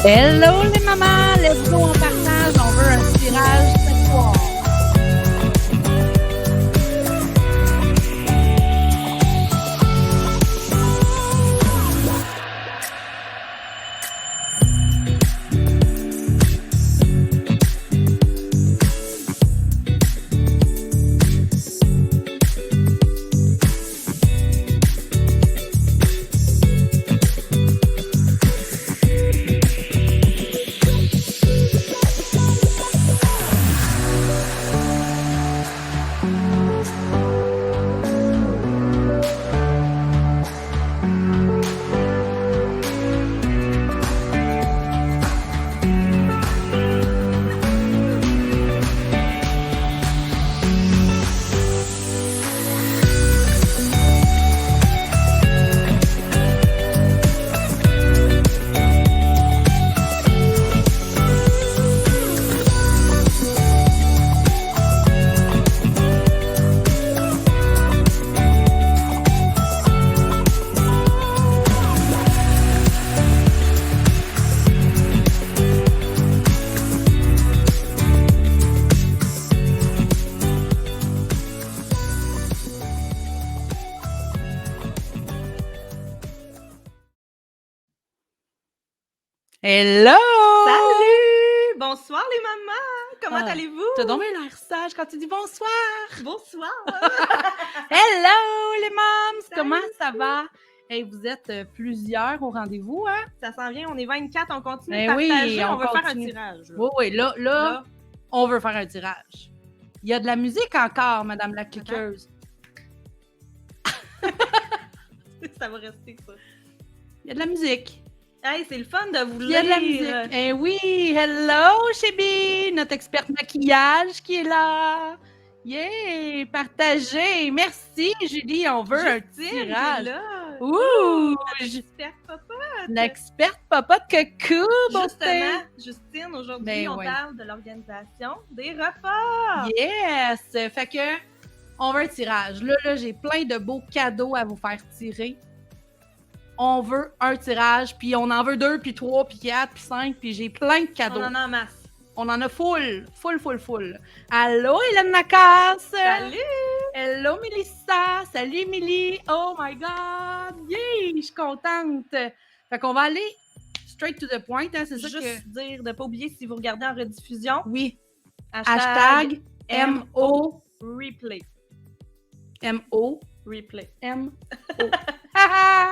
Hello les mamans, let's go, on partage, on veut un tirage ce soir. Hello! Salut! Bonsoir les mamans! Comment allez-vous? T'as donc bien l'air sage quand tu dis bonsoir! Bonsoir! Hello les moms! Salut. Comment ça va? Hey, vous êtes plusieurs au rendez-vous, hein? Ça s'en vient, on est 24, on continue Ben de oui, partager, on veut faire un continue. tirage. Là. Oui, là, on veut faire un tirage. Il y a de la musique encore, Madame la cliqueuse. Ça va rester ça. Il y a de la musique. Hey, c'est le fun de vous Il y a de la lire. musique. Eh oui, hello, Chébi, notre experte maquillage qui est là. Yeah, partagez. Merci, Julie, on veut un Justine, tirage. qui est là. Ouh, L'experte papa. l'experte papa de coucou, Justement, Justine, aujourd'hui, Ben on oui. parle de l'organisation des repas. Yes! Fait que, on veut un tirage. Là, j'ai plein de beaux cadeaux à vous faire tirer. On veut un tirage, puis on en veut 2, puis 3, puis 4, puis 5, puis j'ai plein de cadeaux. On en a en masse. On en a full. Allô, Hélène Lacasse! Salut! Hello, Mélissa! Salut, Émilie! Oh my God! Yeah! Je suis contente! Fait qu'on va aller straight to the point, hein, c'est ça que... Juste dire de ne pas oublier si vous regardez en rediffusion. Oui. Hashtag M-O... replay. M-O... Replay. M-O...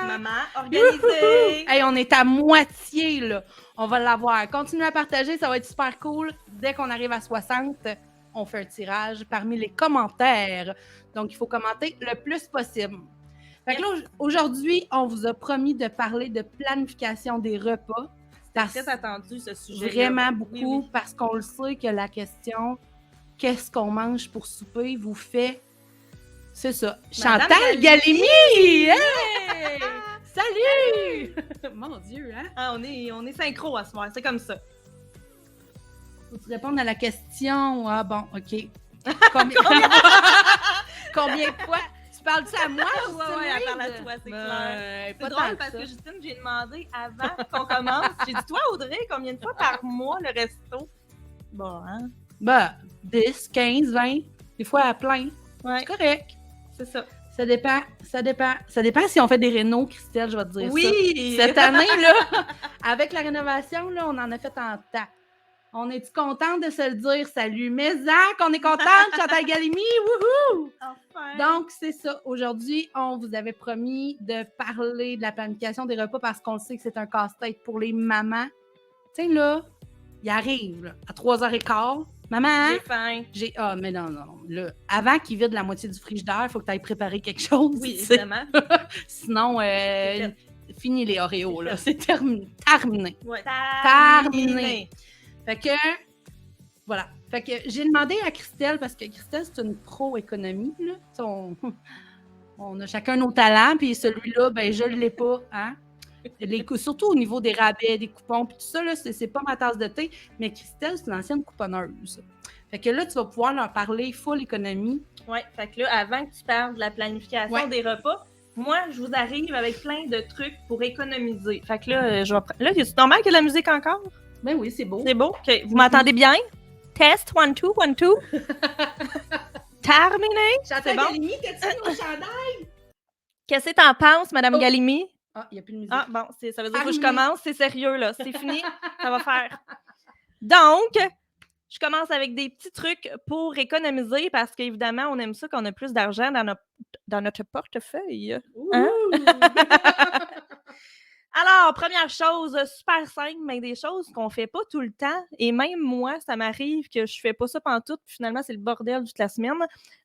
Maman, organisée! Hey, on est à moitié, là. On va l'avoir. Continuez à partager, ça va être super cool. Dès qu'on arrive à 60, on fait un tirage parmi les commentaires. Donc, il faut commenter le plus possible. Fait que là, aujourd'hui, on vous a promis de parler de planification des repas. C'est très attendu, ce sujet. Vraiment beaucoup, Oui. parce qu'on le sait que la question « Qu'est-ce qu'on mange pour souper? » vous fait... C'est ça. Madame Chantal Galimi! Hey! Salut! Mon Dieu, hein? Ah, on est synchro à ce moment, c'est comme ça. Faut-tu répondre à la question? Ah bon, OK. Combien de fois? Tu parles-tu à moi? Ouais, elle parle à toi, c'est clair. C'est drôle parce que Justine, j'ai demandé avant qu'on commence. J'ai dit, toi, Audrey, combien de fois par mois le resto? Bon, hein? Ben, 10, 15, 20, des fois à plein. Ouais. C'est correct. C'est ça. Ça dépend. Ça dépend si on fait des rénos, Christelle, je vais te dire ça. Oui! Cette année, là, avec la rénovation, là, on en a fait en temps. On est-tu contente de se le dire? Salut, Mézac, on est contente, Chantal Galimi, wouhou! Enfin! Donc, c'est ça. Aujourd'hui, on vous avait promis de parler de la planification des repas parce qu'on le sait que c'est un casse-tête pour les mamans. Tu sais, là, il arrive là, à 3h15. Maman, J'ai faim. Ah, mais non. Là, avant qu'il vide la moitié du frigidaire, il faut que tu ailles préparer quelque chose. Oui, tu sais. évidemment. Sinon, fini les Oreos, là. C'est terminé. Ouais. Terminé. Fait que, voilà. Fait que j'ai demandé à Christelle, parce que Christelle, c'est une pro-économie, là. On a chacun nos talents, puis celui-là, ben je ne l'ai pas, hein. Surtout au niveau des rabais, des coupons, puis tout ça, là, c'est pas ma tasse de thé, mais Christelle, c'est une ancienne couponneuse. Fait que là, tu vas pouvoir leur parler full économie. Oui, fait que là, avant que tu parles de la planification des repas, moi, je vous arrive avec plein de trucs pour économiser. Fait que là, je vais prendre. Là, c'est normal qu'il y ait de la musique encore? Ben oui, c'est beau. C'est beau? OK. Vous m'entendez bien? Test, 1, 2, 1, 2. Terminé? Chantal Galimi, t'as-tu nos chandails? Qu'est-ce que t'en penses, Madame Galimi? Ah, il n'y a plus de musique. Ah, bon, ça veut dire que je commence. C'est sérieux, là. C'est fini. Ça va faire. Donc, je commence avec des petits trucs pour économiser parce qu'évidemment, on aime ça qu'on a plus d'argent dans notre portefeuille. Hein? Alors, première chose, super simple, mais des choses qu'on fait pas tout le temps. Et même moi, ça m'arrive que je fais pas ça pantoute, puis finalement, c'est le bordel toute la semaine.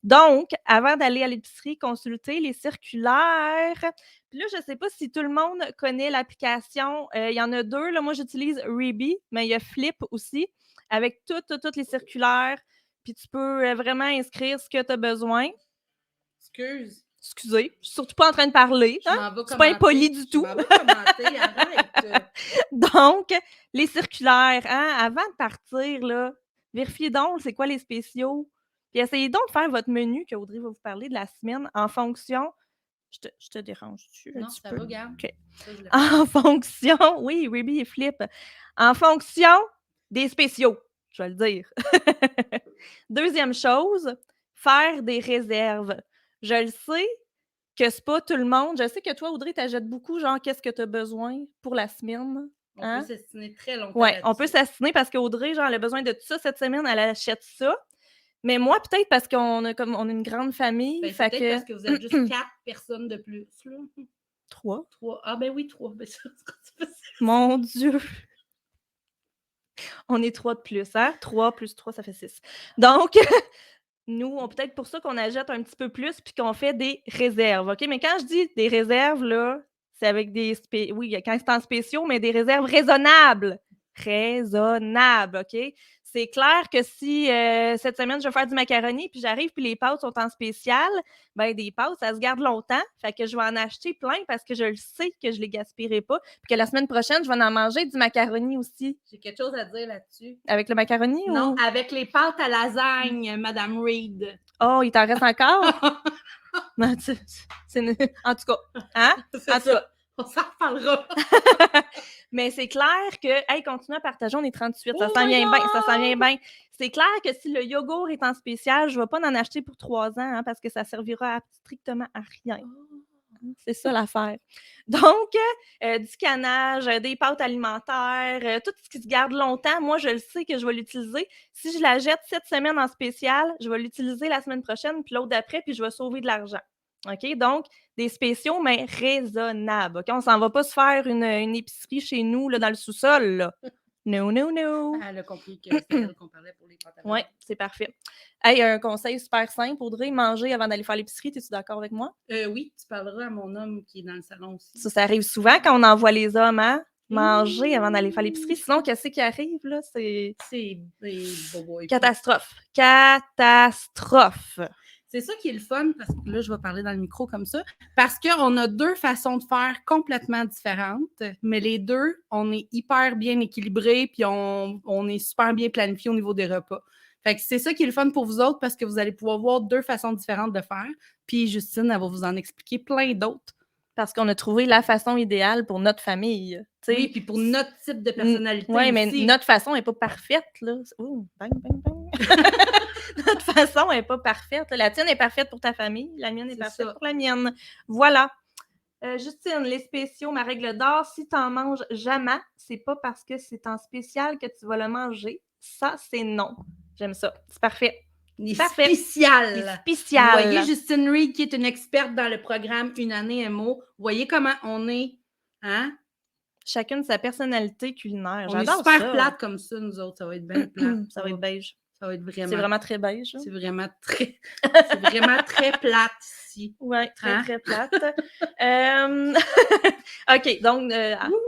Donc, avant d'aller à l'épicerie, consulter les circulaires. Puis là, je sais pas si tout le monde connaît l'application. Il y en a deux. Là, moi, j'utilise Reebee, mais il y a Flip aussi, avec toutes les circulaires. Puis tu peux vraiment inscrire ce que tu as besoin. Excusez, je suis surtout pas en train de parler. Hein? C'est pas impoli du tout. Arrête. Donc, les circulaires, hein, avant de partir, là, vérifiez donc c'est quoi les spéciaux. Puis essayez donc de faire votre menu que Audrey va vous parler de la semaine en fonction. Je te dérange-tu? Non, ça va, garde. Okay. En fonction, oui, Ruby et Flip. En fonction des spéciaux, je vais le dire. Deuxième chose, faire des réserves. Je le sais que c'est pas tout le monde. Je sais que toi, Audrey, t'achètes beaucoup, genre, qu'est-ce que tu as besoin pour la semaine? On peut s'assiner très longtemps. Oui, on peut s'assiner parce qu'Audrey, genre, elle a besoin de tout ça cette semaine, elle achète ça. Mais moi, peut-être parce qu'on a une grande famille. Ben, c'est peut-être parce que vous êtes juste 4 personnes de plus. Là. 3. Ah ben oui, 3. Ben, ça, mon Dieu! On est 3 de plus, hein? 3 plus 3, ça fait 6. Donc, nous, peut-être pour ça qu'on achète un petit peu plus puis qu'on fait des réserves, OK? Mais quand je dis des réserves, là, c'est avec des... Oui, quand c'est en spéciaux, mais des réserves raisonnables. Raisonnables, OK? C'est clair que si cette semaine, je vais faire du macaroni puis j'arrive puis les pâtes sont en spécial, ben des pâtes, ça se garde longtemps. Fait que je vais en acheter plein parce que je le sais que je les gaspillerai pas puis que la semaine prochaine, je vais en manger du macaroni aussi. J'ai quelque chose à dire là-dessus. Avec le macaroni ou? Non, avec les pâtes à lasagne, Madame Reed. Oh, il t'en reste encore? En tout cas, hein? En tout cas. On s'en reparlera. Mais c'est clair que, hey, continue à partager, on est 38, ça s'en vient bien, ça s'en vient bien. C'est clair que si le yogourt est en spécial, je ne vais pas en acheter pour 3 ans hein, parce que ça servira strictement à rien. C'est ça l'affaire. Donc, du canage, des pâtes alimentaires, tout ce qui se garde longtemps, moi, je le sais que je vais l'utiliser. Si je la jette cette semaine en spécial, je vais l'utiliser la semaine prochaine, puis l'autre d'après, puis je vais sauver de l'argent. OK? Donc, des spéciaux, mais raisonnables. OK? On ne s'en va pas se faire une épicerie chez nous, là, dans le sous-sol. Là. No. Elle a compris que c'était elle qu'on parlait pour les pâtes à lasagne. Oui, c'est parfait. Hey, un conseil super simple, Audrey, manger avant d'aller faire l'épicerie, es-tu d'accord avec moi? Oui, tu parleras à mon homme qui est dans le salon aussi. Ça arrive souvent quand on envoie les hommes, hein? Manger avant d'aller faire l'épicerie. Sinon, qu'est-ce qui arrive, là? C'est catastrophe. Catastrophe. C'est ça qui est le fun, parce que là, je vais parler dans le micro comme ça, parce qu'on a 2 façons de faire complètement différentes, mais les 2, on est hyper bien équilibrés, puis on est super bien planifiés au niveau des repas. Fait que c'est ça qui est le fun pour vous autres, parce que vous allez pouvoir voir 2 façons différentes de faire, puis Justine, elle va vous en expliquer plein d'autres. Parce qu'on a trouvé la façon idéale pour notre famille. T'sais. Oui, puis pour notre type de personnalité Oui, aussi. mais notre façon n'est pas parfaite, là. Ouh, bang, bang, bang. Notre façon n'est pas parfaite. La tienne est parfaite pour ta famille, la mienne est parfaite pour la mienne. Voilà. Justine, les spéciaux, ma règle d'or, si tu n'en manges jamais, c'est pas parce que c'est en spécial que tu vas le manger. Ça, c'est non. J'aime ça. C'est parfait. Les spéciales. Les spéciales. Vous voyez Justine Reed, qui est une experte dans le programme Une année MO. Vous voyez comment on est, hein? Chacune sa personnalité culinaire. On est super plate comme ça, nous autres. Ça va être bien plate. Ça va être beige. Ça va être vraiment... C'est vraiment très beige. C'est vraiment très... c'est vraiment très plate ici. Oui, très plate. OK, donc,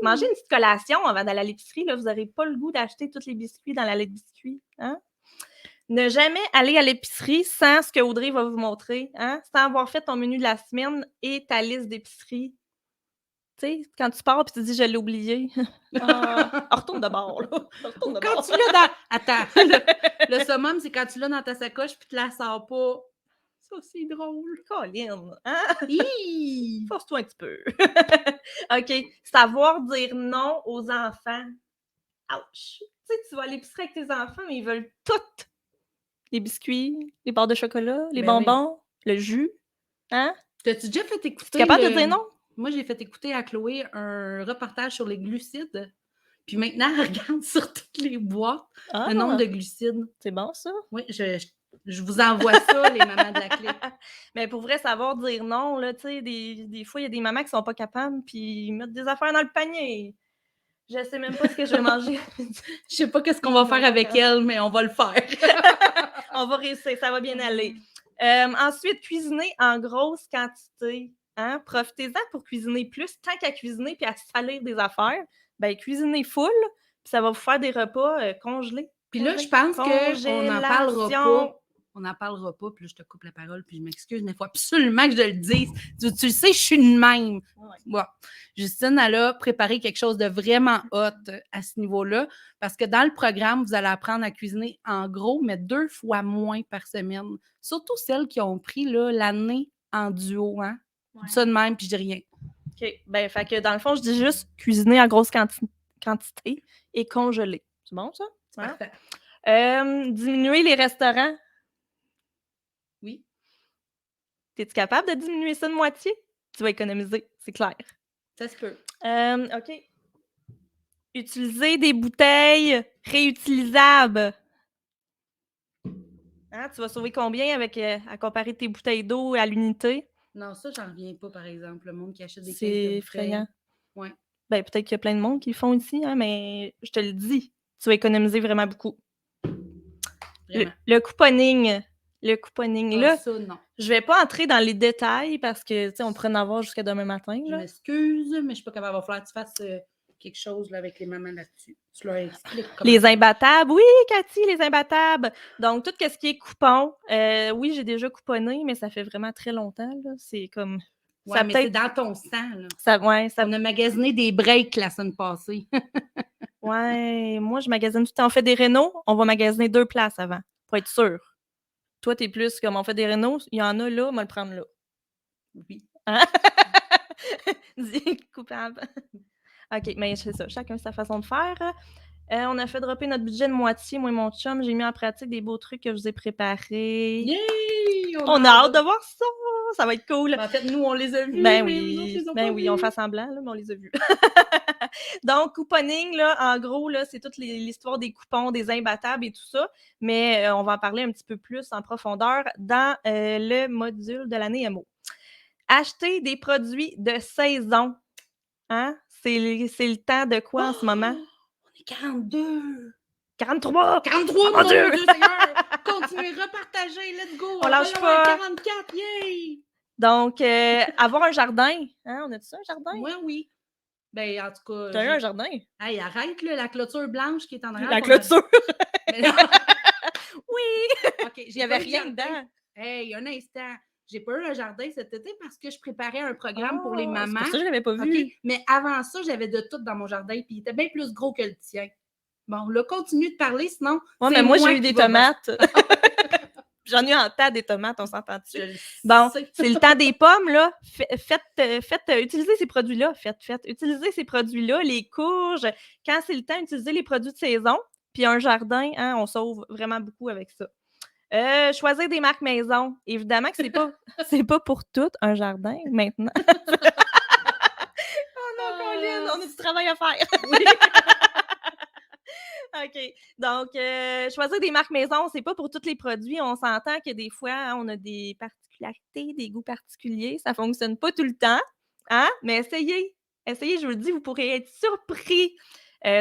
manger une petite collation avant d'aller à l'épicerie, là, vous n'aurez pas le goût d'acheter tous les biscuits dans l'allée de biscuits. Hein? Ne jamais aller à l'épicerie sans ce que Audrey va vous montrer, hein? Sans avoir fait ton menu de la semaine et ta liste d'épicerie. Tu sais, quand tu pars et tu dis « je l'ai oublié », retourne de bord. Là. Quand tu l'as dans... Attends, le summum, c'est quand tu l'as dans ta sacoche puis tu la sors pas. Ça, c'est drôle. Colin, hein? Hi! Force-toi un petit peu. OK. Savoir dire non aux enfants. Ouch! Tu sais, tu vas à l'épicerie avec tes enfants, mais ils veulent tout. Les biscuits, les barres de chocolat, les Ben oui. bonbons, le jus. Hein? T'as-tu déjà fait Tu es écouter capable de dire non? Moi, j'ai fait écouter à Chloé un reportage sur les glucides. Puis maintenant, elle regarde sur toutes les boîtes le nombre de glucides. C'est bon, ça? Oui, je vous envoie ça, les mamans de la clé. Mais pour vrai, savoir dire non, là, tu sais, des fois, il y a des mamans qui sont pas capables, puis ils mettent des affaires dans le panier. Je sais même pas ce que je vais manger. Je sais pas qu'est-ce qu'on va faire avec elle, mais on va le faire. On va réussir, ça va bien aller. Ensuite, cuisiner en grosse quantité. Hein? Profitez-en pour cuisiner plus. Tant qu'à cuisiner puis à salir des affaires, ben cuisinez full, puis ça va vous faire des repas congelés. Puis là, je pense qu'on n'en parlera pas. On n'en parlera pas, puis là, je te coupe la parole, puis je m'excuse, mais il faut absolument que je le dise. Tu le sais, je suis de même. Ouais. Bon. Justine, elle a préparé quelque chose de vraiment hot à ce niveau-là, parce que dans le programme, vous allez apprendre à cuisiner en gros, mais 2 fois moins par semaine. Surtout celles qui ont pris là, l'année en duo, hein? Ouais. Ça de même, puis je dis rien. OK. Ben, fait que dans le fond, je dis juste cuisiner en grosse quantité et congeler. C'est bon, ça? C'est parfait. Diminuer les restaurants. Oui. Es-tu capable de diminuer ça de moitié? Tu vas économiser, c'est clair. Ça se peut. OK. Utiliser des bouteilles réutilisables. Hein, tu vas sauver combien avec à comparer tes bouteilles d'eau à l'unité? Non, ça, j'en reviens pas, par exemple. Le monde qui achète des caisses C'est de bouteilles. effrayant. Ouais. Ben, peut-être qu'il y a plein de monde qui le font ici, hein, mais je te le dis, tu vas économiser vraiment beaucoup. Vraiment. Le couponing. Le couponing, là, ça, non. Je vais pas entrer dans les détails parce que, tu sais, on pourrait en avoir jusqu'à demain matin. Je m'excuse, mais je suis pas capable. Il va falloir que tu fasses quelque chose là, avec les mamans là-dessus. Tu leur expliques comment. Les imbattables. Oui, Cathy, les imbattables. Donc, tout ce qui est coupon. Oui, j'ai déjà couponné, mais ça fait vraiment très longtemps. Là. C'est comme... Ouais, ça mais c'est dans ton sang. Là. On a magasiné des breaks la semaine passée. Ouais, moi, je magasine tout le temps. On fait des rénaux, on va magasiner 2 places avant, pour être sûr. Toi, t'es plus comme on fait des rénaux, il y en a là, on va le prendre là. Oui. Hein? Dis coupable. OK, mais c'est ça, chacun sa façon de faire. On a fait dropper notre budget de moitié, moi et mon chum. J'ai mis en pratique des beaux trucs que je vous ai préparés. Yay! On a hâte de voir ça! Ça va être cool. En fait, nous, on les a vus. Ben oui, on fait semblant, là, mais on les a vus. Donc, couponing, là, en gros, là, c'est toute l'histoire des coupons, des imbattables et tout ça. Mais on va en parler un petit peu plus en profondeur dans le module de l'année MO. Acheter des produits de saison. Hein? C'est le temps de quoi en ce moment? On est 42! 43! 43, mon Dieu, Seigneur! Continuez, repartagez, let's go! On lâche pas! 44, yay! Donc, avoir un jardin. Hein? On a-tu ça, un jardin? Moi, oui. Ben, en tout cas... T'as eu un jardin? Hey, arrête, là, la clôture blanche qui est en arrière. La clôture! Oui! OK, il n'y avait rien dedans. Hey, un instant. J'ai pas eu un jardin cet été parce que je préparais un programme pour les mamans. C'est pour ça que je l'avais pas vu. Okay. Mais avant ça, j'avais de tout dans mon jardin, puis il était bien plus gros que le tien. Bon, là, continue de parler, sinon... Ouais, mais moi, j'ai eu des tomates. J'en ai eu en tas des tomates, on s'entend dessus. Bon, c'est le temps des pommes, là. Utilisez ces produits-là. Utilisez ces produits-là, les courges. Quand c'est le temps, utilisez les produits de saison. Puis un jardin, hein, on sauve vraiment beaucoup avec ça. Choisir des marques maison. Évidemment que c'est pas pour tout un jardin maintenant. Oh non, Colin, on a du travail à faire. Oui. OK. Donc, choisir des marques maison, c'est pas pour tous les produits. On s'entend que des fois, hein, on a des particularités, des goûts particuliers. Ça fonctionne pas tout le temps. Hein? Mais essayez. Essayez, je vous le dis, vous pourrez être surpris.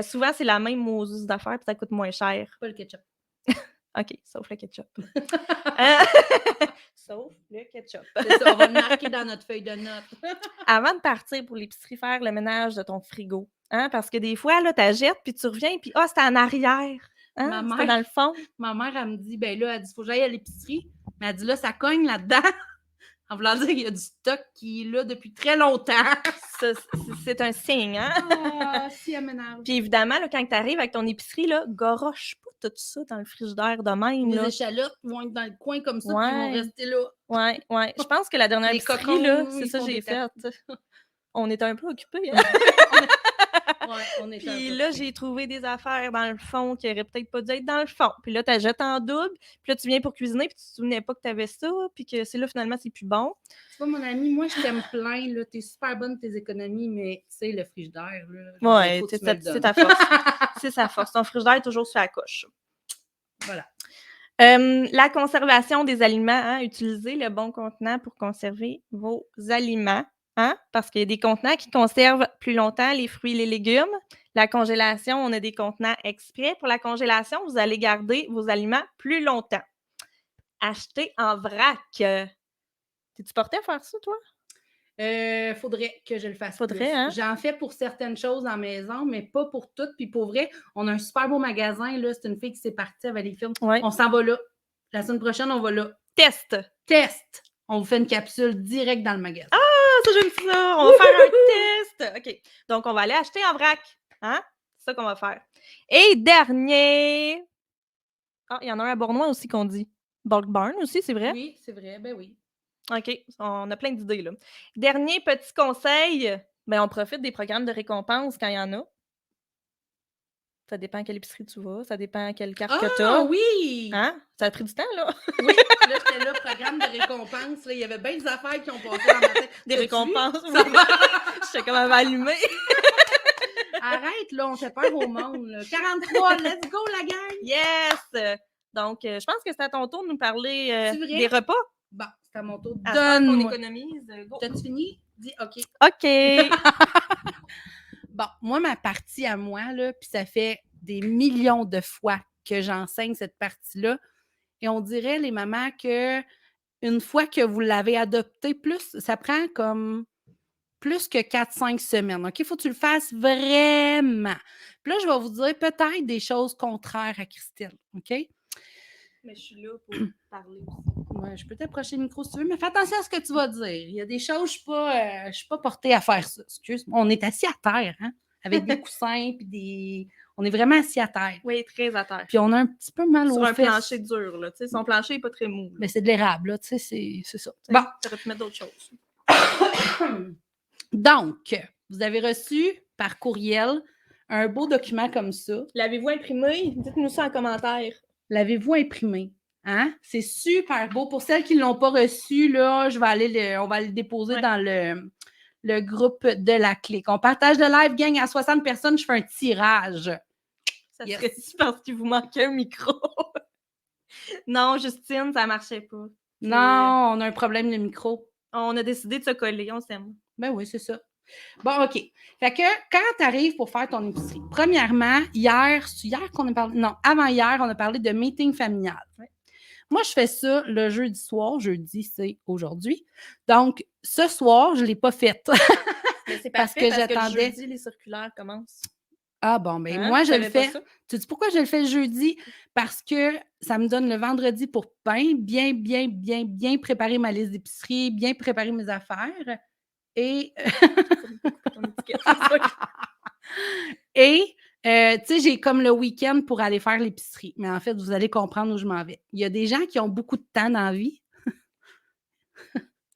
Souvent, c'est la même mousse d'affaires puis ça coûte moins cher. Pas le ketchup. OK, sauf le ketchup. Sauf le ketchup. C'est ça, on va le marquer dans notre feuille de notes. Avant de partir pour l'épicerie, faire le ménage de ton frigo. Hein? Parce que des fois, là, tu achètes, puis tu reviens, puis c'était en arrière. Hein? C'était dans le fond. Ma mère, elle me dit, ben là, elle dit, faut que j'aille à l'épicerie. Mais elle dit, là, ça cogne là-dedans. En voulant dire qu'il y a du stock qui est là depuis très longtemps. C'est un signe, hein? Ah, si aménage. Puis évidemment, là, quand tu arrives avec ton épicerie, là, goroche pas tout ça dans le frigidaire de même, Les là. échalotes vont être dans le coin comme ça, puis ils vont Ouais. rester là. Ouais. Je pense que la dernière Les épicerie, là, cocons, c'est ils ça que font j'ai des fait. tapis. On était un peu occupés, hein? On est un Puis peu. là, j'ai trouvé des affaires dans le fond qui auraient peut-être pas dû être dans le fond. Puis là, tu jettes en double. Puis là, tu viens pour cuisiner, puis tu te souvenais pas que tu avais ça. Puis que c'est là, finalement, c'est plus bon. Tu vois, mon ami, moi, je t'aime plein. Là. T'es super bonne tes économies, mais tu sais, le frigidaire, là, Ouais, faut que tu me le c'est donnes. ta force. C'est sa force. Ton frigidaire est toujours sur la coche. Voilà. La conservation des aliments, hein, utilisez le bon contenant pour conserver vos aliments, hein, parce qu'il y a des contenants qui conservent plus longtemps les fruits et les légumes. La congélation, on a des contenants exprès. Pour la congélation, vous allez garder vos aliments plus longtemps. Acheter en vrac. T'es-tu porté à faire ça, toi? Faudrait que je le fasse Faudrait, plus. hein? J'en fais pour certaines choses en maison, mais pas pour toutes. Puis pour vrai, on a un super beau magasin. Là. C'est une fille qui s'est partie à Valleyfield. Ouais. On s'en va là. La semaine prochaine, on va là. Test! Test! On vous fait une capsule direct dans le magasin. Ah, ça, j'aime ça! On va faire un test! OK. Donc, on va aller acheter en vrac. Hein? C'est ça qu'on va faire. Et dernier... Ah, il y en a un à Bournois aussi qu'on dit. Bulk Barn aussi, c'est vrai? Oui, c'est vrai. Ben oui. OK. On a plein d'idées, là. Dernier petit conseil. Ben, on profite des programmes de récompense quand il y en a. Ça dépend à quelle épicerie tu vas. Ça dépend à quelle carte que tu Ah as. oui! Hein? Ça a pris du temps, là. Oui, là, j'étais là, programme de récompense. Là, il y avait bien des affaires qui ont passé dans ma tête. Des T'as-tu récompenses. vu? Ça va? J'étais comme elle va allumer. Arrête, là, on fait peur au monde. Là. 43, let's go, la gang! Yes! Donc, je pense que c'est à ton tour de nous parler C'est vrai? des repas. Bon, c'est à mon tour. À faire qu'on Donne-moi. économise. Go. T'as-tu fini? Dis OK. OK. Bon, moi, ma partie à moi, là, puis ça fait des millions de fois que j'enseigne cette partie-là. Et on dirait, les mamans, que une fois que vous l'avez adoptée, plus, ça prend comme plus que 4-5 semaines. OK? Il faut que tu le fasses vraiment. Puis là, je vais vous dire peut-être des choses contraires à Christelle. OK? Mais je suis là pour parler aussi. Ouais, je peux t'approcher le micro si tu veux, mais fais attention à ce que tu vas dire. Il y a des choses, je suis pas portée à faire ça. Excuse-moi. On est assis à terre, hein? Avec des coussins, puis des. On est vraiment assis à terre. Oui, très à terre. Puis on a un petit peu mal Sur aux un fesses. plancher dur, là. Tu sais, son plancher n'est pas très mou. Mais c'est de l'érable, là. Tu sais, c'est ça. Bon. Bon. Tu aurais pu mettre d'autres choses. Donc, vous avez reçu par courriel un beau document comme ça. L'avez-vous imprimé? Dites-nous ça en commentaire. L'avez-vous imprimé? Hein? C'est super beau. Pour celles qui ne l'ont pas reçu, là, on va le déposer dans le groupe de la clique. On partage le live, gang, à 60 personnes, je fais un tirage. Ça serait-tu parce qu'il vous manquait un micro? Non, Justine, ça ne marchait pas. Non, on a un problème de micro. On a décidé de se coller, on s'aime. Ben oui, c'est ça. Bon, OK. Fait que quand tu arrives pour faire ton épicerie, premièrement, hier qu'on a parlé, non, avant-hier, on a parlé de meeting familial. Ouais. Moi, je fais ça le jeudi soir. Jeudi, c'est aujourd'hui. Donc, ce soir, je ne l'ai pas faite. Mais c'est parce que j'attendais. Le jeudi, les circulaires commencent. Ah bon, ben moi, je le fais. Tu sais pourquoi je le fais le jeudi? Parce que ça me donne le vendredi pour bien préparer ma liste d'épicerie, bien préparer mes affaires. Et tu sais, j'ai comme le week-end pour aller faire l'épicerie. Mais en fait, vous allez comprendre où je m'en vais. Il y a des gens qui ont beaucoup de temps dans la vie.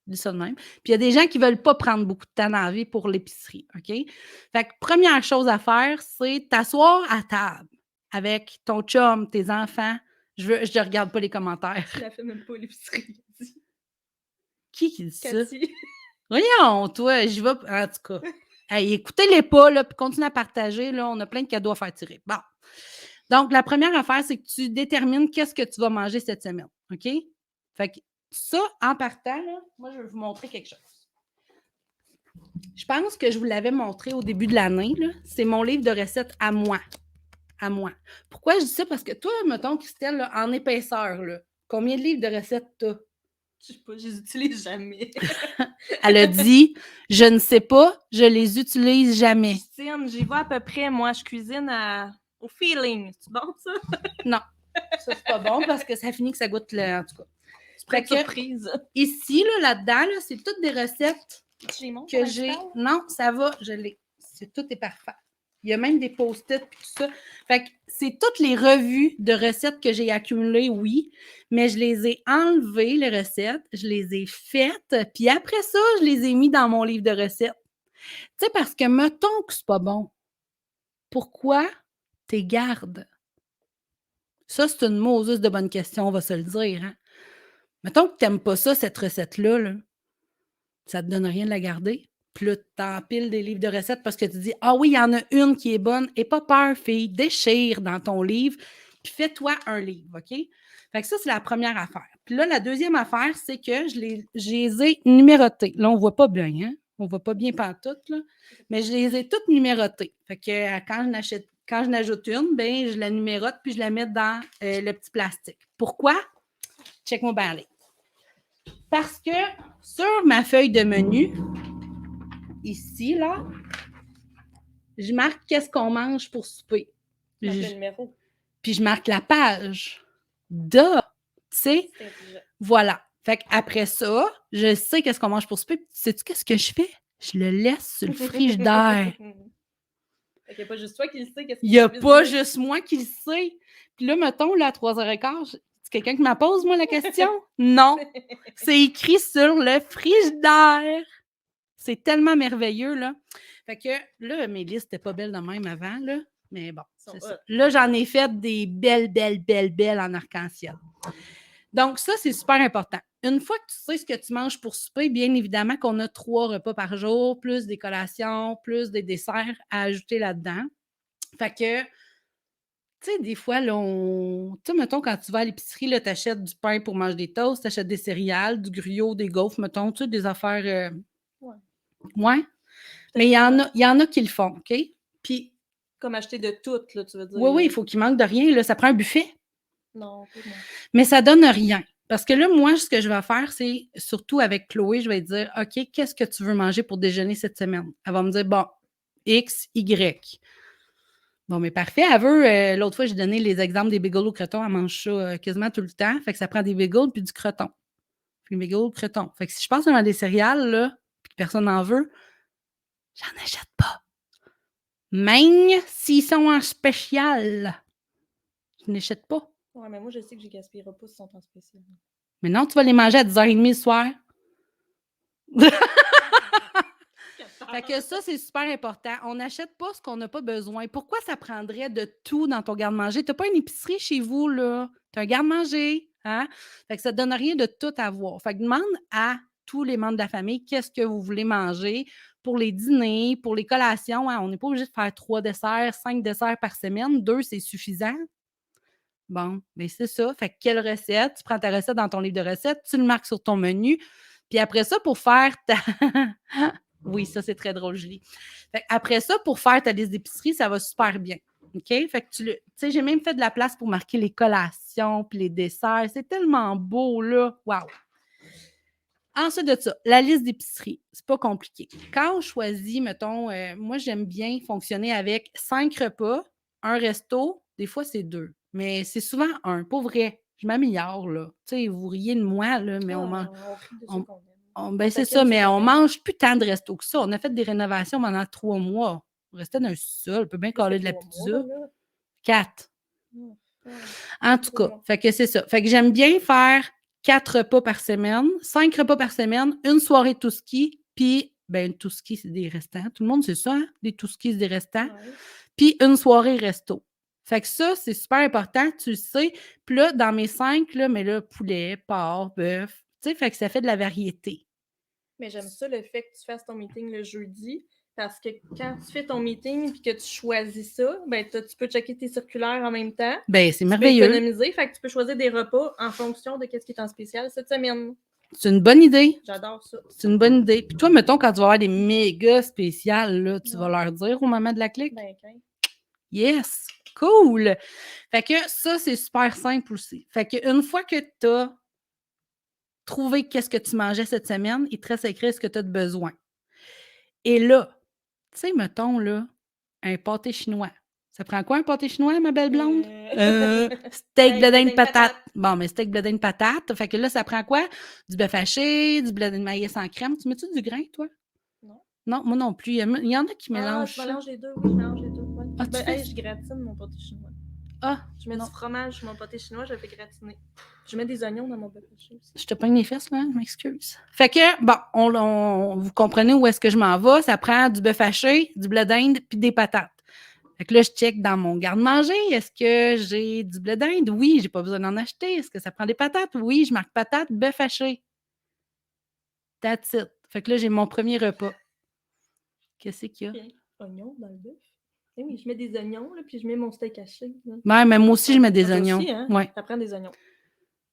Je dis ça de même. Puis il y a des gens qui ne veulent pas prendre beaucoup de temps dans la vie pour l'épicerie. OK? Fait que première chose à faire, c'est t'asseoir à table avec ton chum, tes enfants. Je ne regarde pas les commentaires. Je la fais même pas l'épicerie. Qui dit ça? Cathy. Voyons, toi, j'y vais. En tout cas. Hey, écoutez-les pas, là, puis continuez à partager. Là, on a plein de cadeaux à faire tirer. Bon. Donc, la première affaire, c'est que tu détermines qu'est-ce que tu vas manger cette semaine. OK? Fait que ça, en partant, là, moi, je vais vous montrer quelque chose. Je pense que je vous l'avais montré au début de l'année. C'est mon livre de recettes à moi. À moi. Pourquoi je dis ça? Parce que toi, mettons, Christelle, là, en épaisseur, là, combien de livres de recettes t'as? Je sais pas, je les utilise jamais. Elle a dit, je ne sais pas, je les utilise jamais. Christine, j'y vais à peu près. Moi, je cuisine au feeling. C'est bon, ça? Non, ça, c'est pas bon parce que ça finit que ça goûte le... En tout cas. C'est pas une surprise. Ici, là-dedans, là, c'est toutes des recettes que j'ai... Non, ça va, je l'ai. Tout est parfait. Il y a même des post-it et tout ça. Fait que c'est toutes les revues de recettes que j'ai accumulées, oui, mais je les ai enlevées, les recettes, je les ai faites, puis après ça, je les ai mis dans mon livre de recettes. Tu sais, parce que mettons que c'est pas bon. Pourquoi t'es gardes? Ça, c'est une Moses de bonne question, on va se le dire. Hein? Mettons que t'aimes pas ça, cette recette-là, là, ça te donne rien de la garder. Puis là, t'empiles des livres de recettes parce que tu dis, ah oui, il y en a une qui est bonne. Et pas peur, fille, déchire dans ton livre, puis fais-toi un livre, OK? Fait que ça, c'est la première affaire. Puis là, la deuxième affaire, c'est que je les ai numérotées. Là, on voit pas bien, hein? On voit pas bien pantoute, là. Mais je les ai toutes numérotées. Fait que quand je n'ajoute une, ben je la numérote puis je la mets dans le petit plastique. Pourquoi? Check-moi bien aller. Parce que sur ma feuille de menu, ici, là, je marque qu'est-ce qu'on mange pour souper. Le numéro. Puis je marque la page. Tu sais? Voilà. Fait qu'après ça, je sais qu'est-ce qu'on mange pour souper. Sais-tu qu'est-ce que je fais? Je le laisse sur le frigidaire. Il n'y a pas juste toi qui le sais. Il n'y a pas juste moi qui le sais. Puis là, mettons, là, à 3h15, c'est quelqu'un qui me pose, moi, la question? Non. C'est écrit sur le frigidaire. C'est tellement merveilleux, là. Fait que là, mes listes n'étaient pas belles de même avant, là. Mais bon, c'est ça. Là, j'en ai fait des belles en arc-en-ciel. Donc, ça, c'est super important. Une fois que tu sais ce que tu manges pour souper, bien évidemment qu'on a 3 repas par jour, plus des collations, plus des desserts à ajouter là-dedans. Fait que, tu sais, des fois, là, tu sais, mettons, quand tu vas à l'épicerie, là, t'achètes du pain pour manger des toasts, t'achètes des céréales, du gruyot, des gaufres, mettons, tu sais, des affaires... Ouais. Mais il y en a qui le font, OK? Puis... Comme acheter de tout, là, tu veux dire? Oui, il faut qu'il manque de rien, là. Ça prend un buffet. Non, pas moi. Mais ça donne rien. Parce que là, moi, ce que je vais faire, c'est, surtout avec Chloé, je vais dire, OK, qu'est-ce que tu veux manger pour déjeuner cette semaine? Elle va me dire, bon, X, Y. Bon, mais parfait. Elle veut, l'autre fois, j'ai donné les exemples des bagels au croton. Elle mange ça quasiment tout le temps. Fait que ça prend des bagels puis du croton. Puis bagels au croton. Fait que si je pense dans des céréales, là, puis que personne n'en veut, j'en achète pas. Même s'ils sont en spécial, je n'achète pas. Ouais, mais moi, je sais que je gaspillerai pas s'ils sont en spécial. Mais non, tu vas les manger à 10h30 le soir. Fait que ça, c'est super important. On n'achète pas ce qu'on n'a pas besoin. Pourquoi ça prendrait de tout dans ton garde-manger? Tu n'as pas une épicerie chez vous, là. Tu as un garde-manger, hein? Fait que ça ne te donne rien de tout avoir. Fait que demande à tous les membres de la famille qu'est-ce que vous voulez manger pour les dîners, pour les collations. Hein? On n'est pas obligé de faire 3 desserts, 5 desserts par semaine. 2, c'est suffisant. Bon, mais c'est ça. Fait que quelle recette? Tu prends ta recette dans ton livre de recettes, tu le marques sur ton menu. Puis après ça, pour faire ta... Oui, ça, c'est très drôle, Julie. Fait après ça, pour faire ta liste d'épicerie, ça va super bien. OK? Fait que tu sais, j'ai même fait de la place pour marquer les collations puis les desserts. C'est tellement beau, là. Wow! Ensuite de ça, la liste d'épicerie, c'est pas compliqué. Quand on choisit, mettons, moi, j'aime bien fonctionner avec 5 repas, un resto, des fois, c'est 2. Mais c'est souvent 1. Pour vrai, je m'améliore, là. Tu sais, vous riez de moi, là, mais on mange... Ben c'est ça, mais on mange plus tant de resto que ça. On a fait des rénovations pendant 3 mois. On restait dans un sol, on peut bien coller de la pizza. 4. En tout cas, fait que c'est ça. Fait que j'aime bien faire 4 repas par semaine, 5 repas par semaine, une soirée tout-ski, puis, ben tout-ski, c'est des restants. Tout le monde sait ça, hein? Des tout-ski, c'est des restants. Ouais. Puis une soirée resto. Fait que ça, c'est super important, tu le sais. Puis là, dans mes 5, là, mais là, poulet, porc, bœuf, tu sais, fait que ça fait de la variété. Mais j'aime ça, le fait que tu fasses ton meeting le jeudi, parce que quand tu fais ton meeting et que tu choisis ça, ben tu peux checker tes circulaires en même temps. Ben c'est merveilleux. Tu peux économiser, fait que tu peux choisir des repas en fonction de ce qui est en spécial cette semaine. C'est une bonne idée. J'adore ça. C'est une bonne idée. Puis toi, mettons, quand tu vas avoir des méga spéciales, là, tu vas leur dire au moment de la clique? Ben, okay. Yes! Cool! Fait que ça, c'est super simple aussi. Fait qu'une fois que tu as trouvé qu'est-ce que tu mangeais cette semaine, il te reste à écrire ce que tu as de besoin. Et là, tu sais, mettons, là, un pâté chinois. Ça prend quoi, un pâté chinois, ma belle blonde? Steak, blé d'Inde, patate. Bon, mais steak, blé d'Inde, patate. Fait que là, ça prend quoi? Du bœuf haché, du blé de maïs en crème. Tu mets-tu du grain, toi? Non. Non, moi non plus. Il y en a qui mélangent. Je mélange les deux, oui, je mélange les deux. tu Ben, fais... hey, je gratine mon pâté chinois. Ah, Je mets non. du fromage sur mon pâté chinois, je le fais gratiner. Je mets des oignons dans mon pâté chinois aussi. Je te pogne les fesses, là, je m'excuse. Fait que, bon, vous comprenez où est-ce que je m'en vais. Ça prend du bœuf haché, du blé d'Inde, puis des patates. Fait que là, je check dans mon garde-manger. Est-ce que j'ai du blé d'Inde? Oui, j'ai pas besoin d'en acheter. Est-ce que ça prend des patates? Oui, je marque patates, bœuf haché. That's it. Fait que là, j'ai mon premier repas. Qu'est-ce qu'il y a? Bien. Oignons dans le bœuf. Eh oui, je mets des oignons, là, puis je mets mon steak haché. Là. Ouais, mais moi aussi, je mets des Toi oignons. aussi, hein? Ouais. Ça prend des oignons.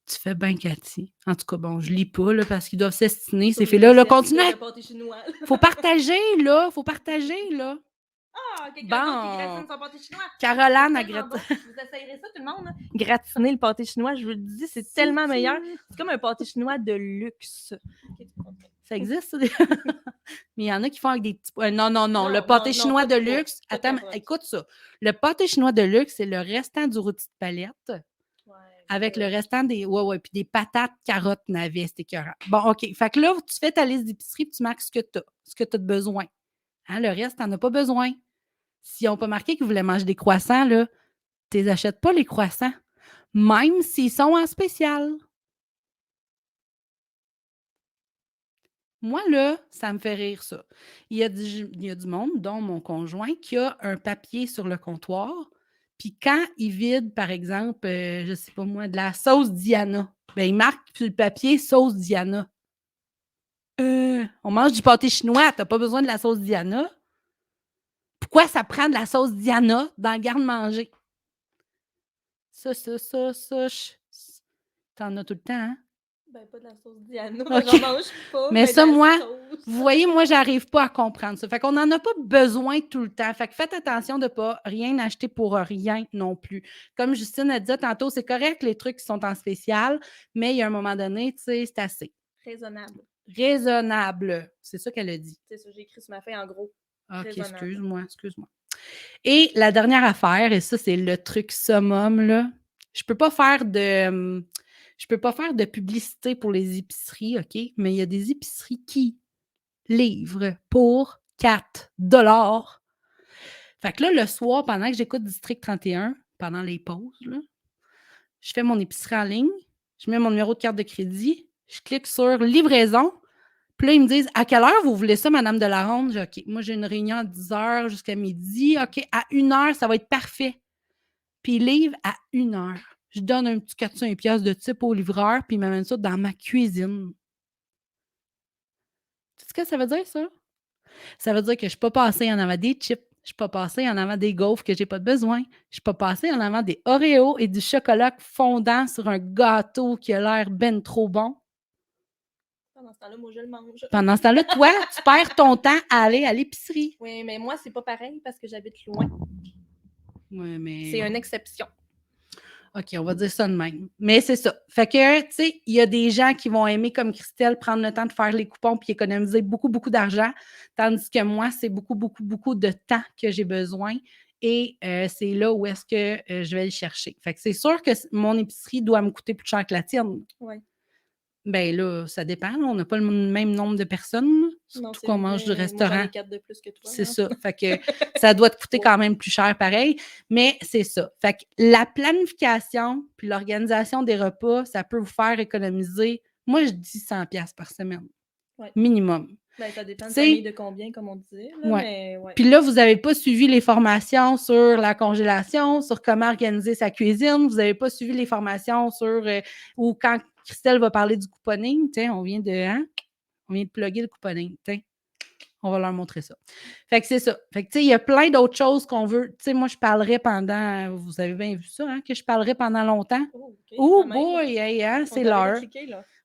Tu fais bien, Cathy. En tout cas, bon, je lis pas, là, parce qu'ils doivent s'estiner, Sur ces une filles-là. Là, recette continuez. de pâté chinois. Faut partager, là. Faut partager, là. Ah, quelqu'un d'autre qui Bon. gratine son pâté chinois. Caroline a C'est tellement gratin. bon. Vous essayerez ça, tout le monde? Là? Gratiner le pâté chinois, je vous le dis, c'est tellement meilleur. C'est comme un pâté chinois de luxe. Ça existe, ça? Mais il y en a qui font avec des petits... non, non, non. Non, Le pâté non, chinois de pas de pois, luxe... pas de Attends, carottes. écoute ça. Le pâté chinois de luxe, c'est le restant du rôti de palette Ouais, avec le restant des... Ouais, puis des patates, carottes, navets, c'est écœurant. Bon, OK. Fait que là, tu fais ta liste d'épicerie puis tu marques ce que tu as de besoin. Hein, le reste, tu n'en as pas besoin. S'ils n'ont pas marqué qu'ils voulaient manger des croissants, là, tu les achètes pas, les croissants. Même s'ils sont en spécial. Moi, là, ça me fait rire, ça. Il y a du monde, dont mon conjoint, qui a un papier sur le comptoir. Puis quand il vide, par exemple, je ne sais pas moi, de la sauce Diana, ben, il marque sur le papier sauce Diana. On mange du pâté chinois, tu n'as pas besoin de la sauce Diana. Pourquoi ça prend de la sauce Diana dans le garde-manger? Ça. T'en as tout le temps, hein? Ben, pas de la sauce Diana, OK. j'en mange pas. Mais ça, de la moi, sauce. vous voyez, moi, j'arrive pas à comprendre ça. Fait qu'on n'en a pas besoin tout le temps. Fait que faites attention de ne pas rien acheter pour rien non plus. Comme Justine a dit tantôt, c'est correct les trucs qui sont en spécial, mais il y a un moment donné, tu sais, c'est assez. Raisonnable. Raisonnable. C'est ça qu'elle a dit. C'est ça, j'ai écrit sur ma feuille en gros. OK, Raisonnable. excuse-moi. Et la dernière affaire, et ça, c'est le truc summum, là. Je peux pas faire de publicité pour les épiceries, OK? Mais il y a des épiceries qui livrent pour 4 $. Fait que là, le soir, pendant que j'écoute District 31, pendant les pauses, là, je fais mon épicerie en ligne, je mets mon numéro de carte de crédit, je clique sur livraison. Puis là, ils me disent « À quelle heure vous voulez ça, Madame Delaronde? » J'ai « OK, moi, j'ai une réunion à 10 h jusqu'à midi. OK, à 1 h, ça va être parfait. » Puis ils livrent à 1 h. Je donne un petit 400 piastres de type au livreur, puis il m'amène ça dans ma cuisine. Tu sais ce que ça veut dire, ça? Ça veut dire que je ne suis pas passée en avant des chips. Je ne suis pas passée en avant des gaufres que je n'ai pas besoin. Je ne suis pas passée en avant des Oreos et du chocolat fondant sur un gâteau qui a l'air ben trop bon. Pendant ce temps-là, moi, je le mange. Pendant ce temps-là, toi, tu perds ton temps à aller à l'épicerie. Oui, mais moi, c'est pas pareil parce que j'habite loin. Oui, mais... C'est une exception. OK, on va dire ça de même. Mais c'est ça. Fait que, tu sais, il y a des gens qui vont aimer, comme Christelle, prendre le temps de faire les coupons puis économiser beaucoup, beaucoup d'argent, tandis que moi, c'est beaucoup, beaucoup, beaucoup de temps que j'ai besoin et c'est là où est-ce que je vais le chercher. Fait que c'est sûr que mon épicerie doit me coûter plus cher que la tienne. Oui. Ben là, ça dépend. On n'a pas le même nombre de personnes, surtout qu'on mange du restaurant. Moi, j'en ai 4 de plus que toi. C'est ça. Fait que ça doit te coûter quand même plus cher pareil, mais c'est ça. Fait que la planification puis l'organisation des repas, ça peut vous faire économiser, moi, je dis 100 $ par semaine. Ouais. Minimum. Ben, ça dépend de famille de combien, comme on disait. Là, ouais. Mais ouais. Puis là, vous n'avez pas suivi les formations sur la congélation, sur comment organiser sa cuisine. Vous n'avez pas suivi les formations sur ou quand Christelle va parler du couponing, on vient de plugger le couponing. On va leur montrer ça. Fait que c'est ça. Fait que, il y a plein d'autres choses qu'on veut. Tu sais, moi, je parlerai pendant... Vous avez bien vu ça, hein, que je parlerai pendant longtemps. Oh, boy! Hey, hein, c'est l'heure.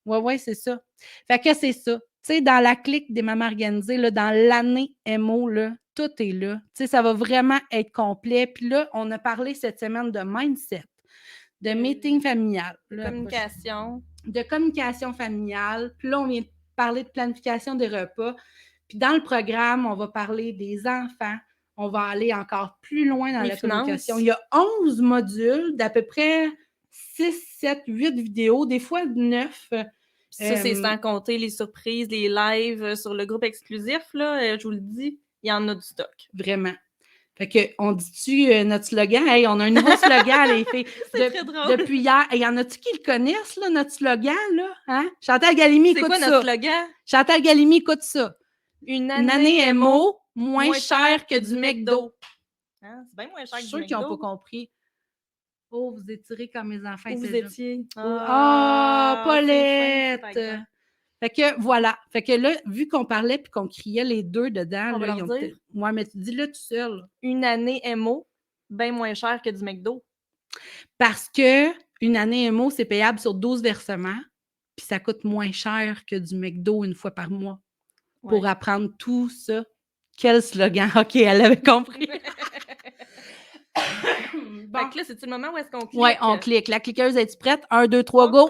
Oui, c'est ça. Fait que c'est ça. Tu sais, dans la clique des mamans organisées, là, dans l'année MO, là, tout est là. Tu sais, ça va vraiment être complet. Puis là, on a parlé cette semaine de mindset, de meeting familial. De communication familiale. Puis là, on vient de parler de planification des repas. Puis dans le programme, on va parler des enfants. On va aller encore plus loin dans la communication. Il y a 11 modules d'à peu près 6, 7, 8 vidéos, des fois 9. Ça, c'est sans compter les surprises, les lives sur le groupe exclusif. Là, je vous le dis, il y en a du stock. Vraiment. Fait que, on dit-tu notre slogan? Hey, on a un nouveau slogan, les filles. C'est très drôle. Depuis hier. Il y en a-tu qui le connaissent, là, notre slogan, là? Hein? Chantal Galimi, écoute ça. C'est quoi notre slogan? Chantal Galimi, écoute ça. Une Une année MO, moins cher que du McDo. Hein? C'est bien moins cher Je que suis du sûre McDo. qu'ils n'ont pas compris. Oh, vous étirez comme mes enfants. Où vous étiez. Paulette! C'est fin, par exemple. Fait que voilà. Fait que là, vu qu'on parlait puis qu'on criait les deux dedans, On là, va ils ont leur dire. Ouais, mais tu dis-le tout seul. Une année MO, bien moins cher que du McDo. Parce que une année MO, c'est payable sur 12 versements, puis ça coûte moins cher que du McDo une fois par mois. Pour Ouais. apprendre tout ça. Quel slogan! OK, elle avait compris. Bon. Fait que là, c'est-tu le moment où est-ce qu'on clique? Oui, on clique. La cliqueuse, es-tu prête? 1, 2, 3, go!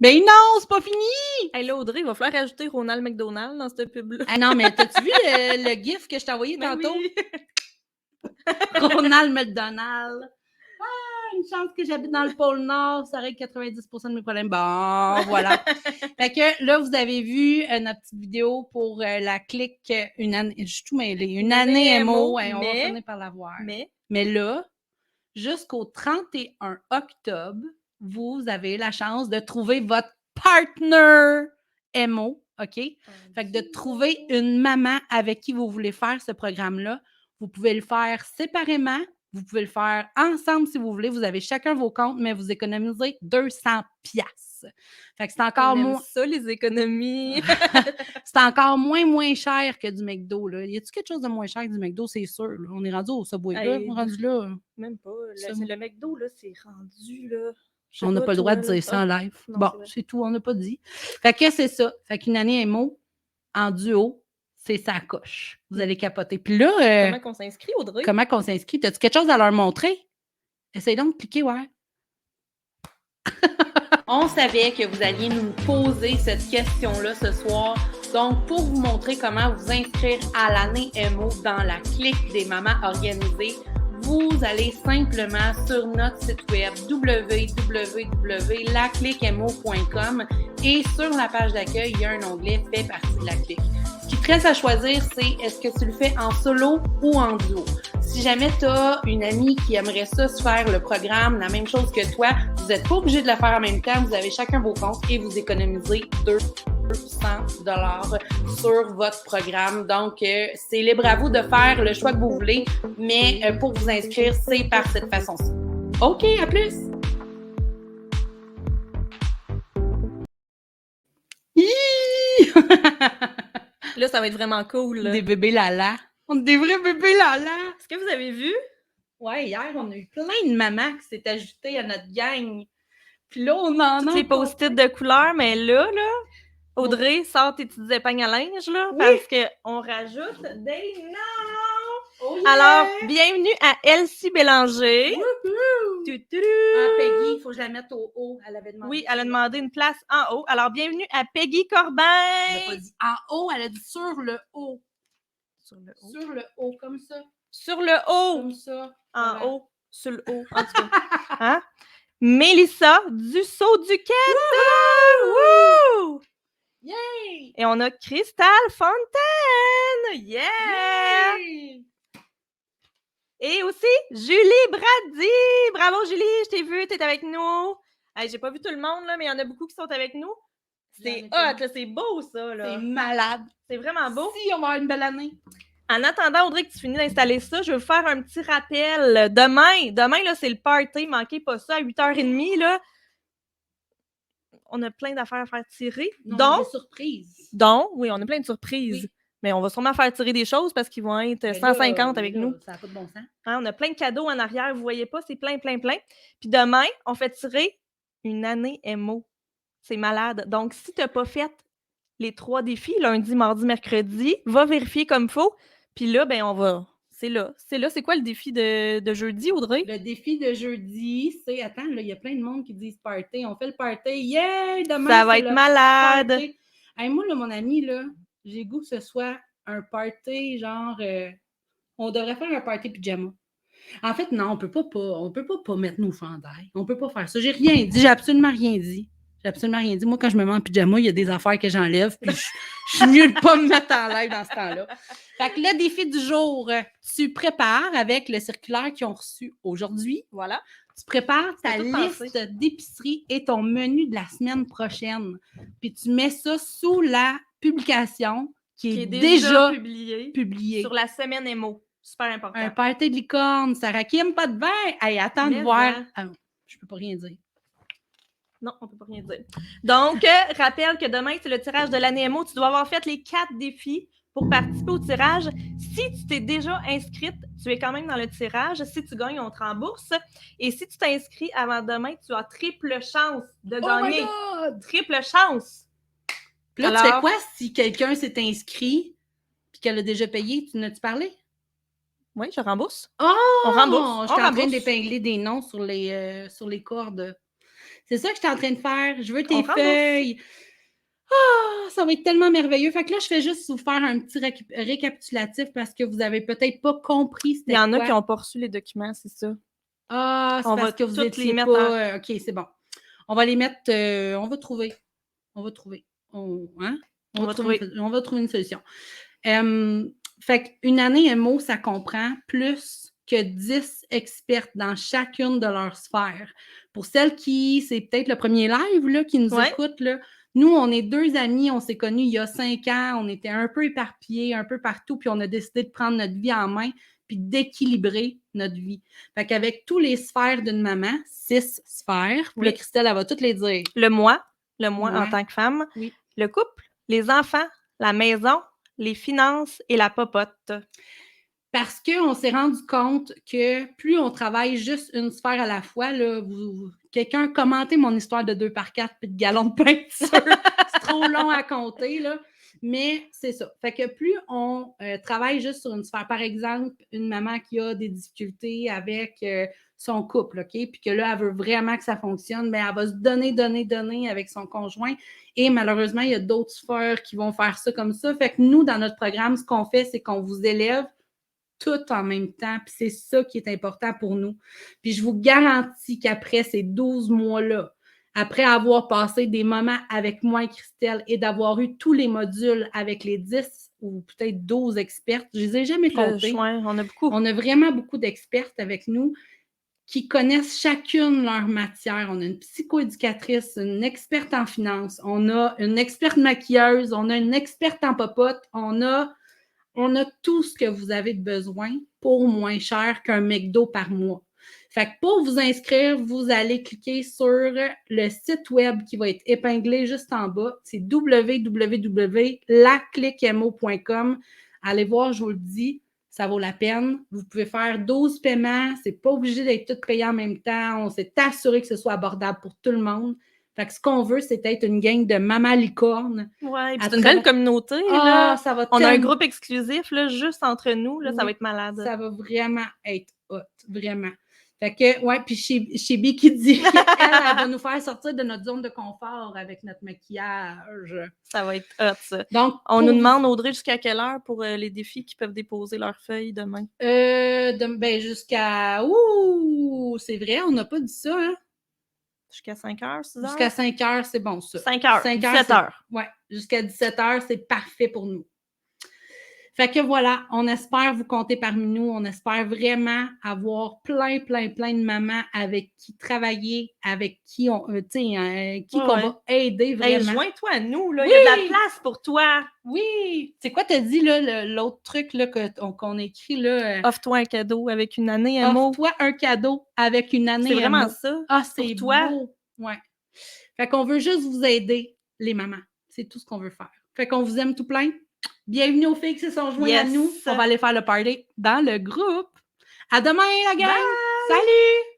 Ben non, c'est pas fini! Hey là, Audrey, il va falloir rajouter Ronald McDonald dans cette pub-là. Ah non, mais t'as-tu vu le gif que je t'ai envoyé Ben tantôt? oui. Ronald McDonald. Ah, une chance que j'habite dans le pôle Nord, ça règle 90% de mes problèmes. Bon, voilà. Fait que là, vous avez vu notre petite vidéo pour la clique une année. Je suis tout mêlée. Une année MO. On va finir par la voir. Mais là, jusqu'au 31 octobre, vous avez la chance de trouver votre partner MO, OK? Fait que de trouver une maman avec qui vous voulez faire ce programme-là. Vous pouvez le faire séparément, vous pouvez le faire ensemble si vous voulez. Vous avez chacun vos comptes, mais vous économisez 200 piastres. Fait que c'est encore moins... ça, les économies! c'est encore moins cher que du McDo, là. Y a-t-il quelque chose de moins cher que du McDo? C'est sûr, là. On est rendu au Subway, là. On est rendu là. Même pas. Le McDo, là, c'est rendu, là... On n'a pas le droit de dire ça en live. Non, bon, c'est tout, on n'a pas dit. Fait que c'est ça. Fait qu'une année MO, en duo, c'est sa coche. Vous allez capoter. Puis là... comment qu'on s'inscrit, Audrey? Comment qu'on s'inscrit? T'as-tu quelque chose à leur montrer? Essaye donc de cliquer, ouais. On savait que vous alliez nous poser cette question-là ce soir. Donc, pour vous montrer comment vous inscrire à l'année MO dans la clique des mamans organisées, vous allez simplement sur notre site web www.lacliquemo.com et sur la page d'accueil, il y a un onglet « Fait partie de la clique ». Ce qui te reste à choisir, c'est est-ce que tu le fais en solo ou en duo. Si jamais tu as une amie qui aimerait ça se faire le programme, la même chose que toi, vous n'êtes pas obligé de le faire en même temps, vous avez chacun vos comptes et vous économisez 200$ sur votre programme. Donc, c'est libre à vous de faire le choix que vous voulez, mais pour vous inscrire, c'est par cette façon-ci. OK, à plus! Là, ça va être vraiment cool. Là. Des bébés lala. On est des vrais bébés lala. Est-ce que vous avez vu? Ouais, hier, on a eu plein de mamans qui s'est ajoutées à notre gang. Puis là, on en a... Toutes les post-it de couleur, mais là, Audrey, sors tes petites épingles à linge, là, oui. Parce qu'on rajoute des noms! Oh yeah! Alors, bienvenue à Elsie Bélanger. Wouhou! Tutudu. Peggy, il faut que je la mette au haut. Elle avait demandé. Oui, elle a demandé une place en haut. Alors, bienvenue à Peggy Corbin. Elle n'a pas dit en haut, elle a dit sur le haut. Sur le haut. Sur le haut, comme ça. Sur le haut. Comme ça. En Voilà. haut. Sur le haut. En tout cas. Hein? Mélissa Dussault-Duquette. Wouh! Yay! Et on a Cristal Fontaine. Yeah! Yay! Et aussi Julie Brady. Bravo Julie, je t'ai vue, t'es avec nous. Hey, j'ai pas vu tout le monde, là, mais il y en a beaucoup qui sont avec nous. C'est hot, là, c'est beau ça. Là. C'est malade. C'est vraiment beau. Si, on va avoir une belle année. En attendant, Audrey, que tu finis d'installer ça, je vais vous faire un petit rappel. Demain là, c'est le party. Manquez pas ça à 8h30. Là. On a plein d'affaires à faire tirer. Des surprises. Oui, on a plein de surprises. Oui. Mais on va sûrement faire tirer des choses parce qu'ils vont être Mais 150 là, avec nous. Ça n'a pas de bon sens. Hein, on a plein de cadeaux en arrière. Vous voyez pas, c'est plein. Puis demain, on fait tirer une année MO. C'est malade. Donc, si tu n'as pas fait les 3 défis, lundi, mardi, mercredi, va vérifier comme il faut. Puis là, ben on va... C'est là. C'est quoi le défi de jeudi, Audrey? Le défi de jeudi, c'est... Attends, là, il y a plein de monde qui disent party. On fait le party. Yeah! Demain, ça va être malade. Hey, moi, là, mon ami, là, j'ai goût que ce soit un party genre... on devrait faire un party pyjama. En fait, non, on peut pas mettre nos chandails. On peut pas faire ça. J'ai absolument rien dit. Moi, quand je me mets en pyjama, il y a des affaires que j'enlève, puis je suis mieux de pas me mettre en live dans ce temps-là. Fait que le défi du jour, tu prépares avec le circulaire qu'ils ont reçu aujourd'hui. Voilà. Tu prépares ta liste d'épicerie et ton menu de la semaine prochaine. Puis tu mets ça sous la publication qui est déjà publiée. Sur la semaine émo. Super important. Un party de licorne, Sarah Kim, pas de vin. Hey, attends de voir. Je peux pas rien dire. Non, on peut pas rien dire. Donc, rappelle que demain, c'est le tirage de l'année MO. Tu dois avoir fait les 4 défis pour participer au tirage. Si tu t'es déjà inscrite, tu es quand même dans le tirage. Si tu gagnes, on te rembourse. Et si tu t'inscris avant demain, tu as triple chance de gagner. Oh my God! Triple chance! Puis là, tu fais quoi si quelqu'un s'est inscrit et qu'elle a déjà payé? Tu n'as-tu parlé? Oui, je rembourse. Oh! On rembourse. Je suis en train d'épingler des noms sur les cordes. C'est ça que je suis en train de faire. Je veux tes feuilles. Ah, ça va être tellement merveilleux. Fait que là, je fais juste vous faire un petit récapitulatif parce que vous avez peut-être pas compris. Il y en a qui n'ont pas reçu les documents, c'est ça. Ah, c'est parce que vous étiez pas... OK, c'est bon. On va les mettre... on va trouver. On va trouver une solution. Fait qu'une année MO, ça comprend plus que 10 expertes dans chacune de leurs sphères. Pour celles qui, c'est peut-être le premier live là, qui nous écoute, là, nous, on est 2 amis, on s'est connus il y a 5 ans, on était un peu éparpillés, un peu partout, puis on a décidé de prendre notre vie en main puis d'équilibrer notre vie. Fait qu'avec tous les sphères d'une maman, 6 sphères, puis là, Christelle, elle va toutes les dire. Le moi en tant que femme, le couple, les enfants, la maison, les finances et la popote. Parce qu'on s'est rendu compte que plus on travaille juste une sphère à la fois, là, quelqu'un commentez mon histoire de 2x4 puis de gallons de peinture. C'est trop long à compter, là. Mais c'est ça. Fait que plus on travaille juste sur une sphère, par exemple, une maman qui a des difficultés avec son couple, OK? Puis que là, elle veut vraiment que ça fonctionne, mais elle va se donner avec son conjoint. Et malheureusement, il y a d'autres sphères qui vont faire ça comme ça. Fait que nous, dans notre programme, ce qu'on fait, c'est qu'on vous élève tout en même temps, puis c'est ça qui est important pour nous. Puis je vous garantis qu'après ces 12 mois-là, après avoir passé des moments avec moi et Christelle et d'avoir eu tous les modules avec les 10 ou peut-être 12 expertes, je ne les ai jamais comptés. On a beaucoup. On a vraiment beaucoup d'expertes avec nous qui connaissent chacune leur matière. On a une psychoéducatrice, une experte en finance, on a une experte maquilleuse, on a une experte en popote, on a tout ce que vous avez de besoin pour moins cher qu'un McDo par mois. Fait que pour vous inscrire, vous allez cliquer sur le site web qui va être épinglé juste en bas. C'est www.lacliquemo.com. Allez voir, je vous le dis, ça vaut la peine. Vous pouvez faire 12 paiements. C'est pas obligé d'être tout payé en même temps. On s'est assuré que ce soit abordable pour tout le monde. Fait que ce qu'on veut, c'est être une gang de maman licorne. Ouais, puis À c'est une belle travers- communauté, Ah, là. ça va On a un tellement- groupe exclusif, là, juste entre nous, là, ça Oui, va être malade. Ça va vraiment être hot, vraiment. Fait que, ouais, puis chez B qui dit qu'elle va nous faire sortir de notre zone de confort avec notre maquillage. Ça va être hot, ça. Donc, On nous demande, Audrey, jusqu'à quelle heure pour les défis qui peuvent déposer leurs feuilles demain? Ben jusqu'à... Ouh! C'est vrai, on n'a pas dit ça, hein? Jusqu'à 5 heures, 6 heures? Jusqu'à 5 heures, c'est bon, ça. 5 heures, 17 heures. Ouais, jusqu'à 17 heures, c'est parfait pour nous. Fait que voilà, on espère vous compter parmi nous. On espère vraiment avoir plein de mamans avec qui travailler, avec qui on, qu'on va aider vraiment. Hey, joins-toi à nous, là. Oui! Il y a de la place pour toi. Oui! C'est quoi t'as dit, là, l'autre truc là, qu'on écrit, là? Offre-toi un cadeau avec une année à mots. Offre-toi un cadeau avec une année C'est vraiment mots. ça. Ah, c'est pour toi. beau! Ouais. Fait qu'on veut juste vous aider, les mamans. C'est tout ce qu'on veut faire. Fait qu'on vous aime tout plein. Bienvenue aux filles qui se sont jointes à nous. On va aller faire le party dans le groupe. À demain, la gang! Bye! Salut!